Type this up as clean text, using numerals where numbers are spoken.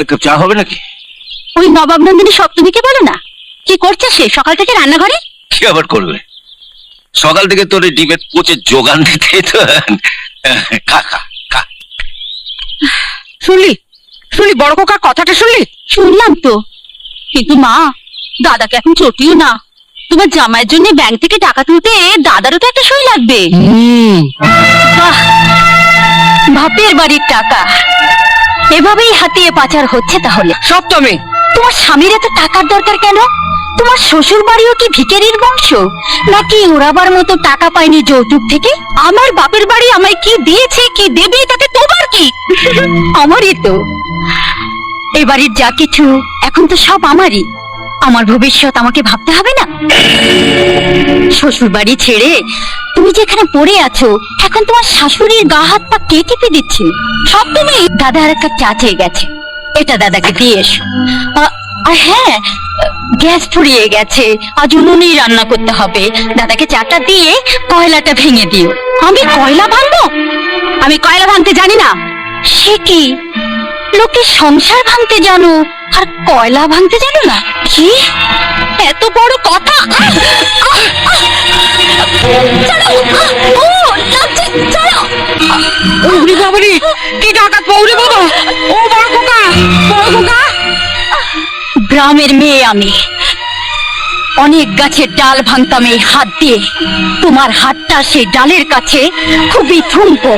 আরেক কাপ চা হবে নাকি? ওই নবাব নন্দিনী সপ্তমীকে বলো না, কি করছে সে সকাল থেকে রান্নাঘরে? কি আবার করবে? সকাল থেকে তোর এই ডিমের পচে যোগান দিতে তো। খা খা খা। শুনলি শুনলি বড় খোকা কথাটা শুনলি? শুনলাম তো, কিন্তু মা দাদাকে এখন চটিও না। তোমার জামাইয়ের জন্য ব্যাংক থেকে টাকা তুলতে দাদারও তো একটা সই লাগবে। বাহ, বাপের বাড়ির টাকা এভাবেই হাতিয়ে পাচার হচ্ছে তাহলে। সপ্তমী, তোমার স্বামীর এত টাকার দরকার কেন? তোমার শ্বশুর বাড়িও কি ভিখারির বংশ, নাকি ওরাবার মতো টাকা পায়নি যৌতুক থেকে? আমার বাপের বাড়ি আমায় কি দিয়েছে কি দেবে তাতে তোমার কি? আমারই তো। এ বাড়ির যা কিছু এখন তো সব আমারই। আমার ভবিষ্যৎ আমাকে ভাবতে হবে না? শ্বশুর বাড়ি ছেড়ে তুমি যেখানে পড়ে আছো, এখন তোমার শাশুড়ির গা হাত পা কে টিপে দিচ্ছে? সব তুমি। দাদা আর এক কাপ চা চেয়ে গেছে, এটা দাদাকে দিয়ে এসো। আর হ্যাঁ, গ্যাস ফুরিয়ে গেছে, আজ উনুনেই রান্না করতে হবে। দাদাকে চাটা দিয়ে কয়লাটা ভেঙে দিও। আমি কয়লা ভাঙবো? আমি কয়লা ভাঙতে জানি না। সে কি, লোকে সংসার ভাঙতে জানো আর কয়লা ভাঙতে জানো না? কি এত বড় কথা! ওরে বাবারে, কি ডাকাত পৌরে বাবা! ও বড় খোকা, বড় খোকা! গ্রামের মেয়ে আমি, অনেক গাছের ডাল ভাঙতাম এই হাত দিয়ে। তোমার হাতটা সেই ডালের কাছে খুবই থুমকো।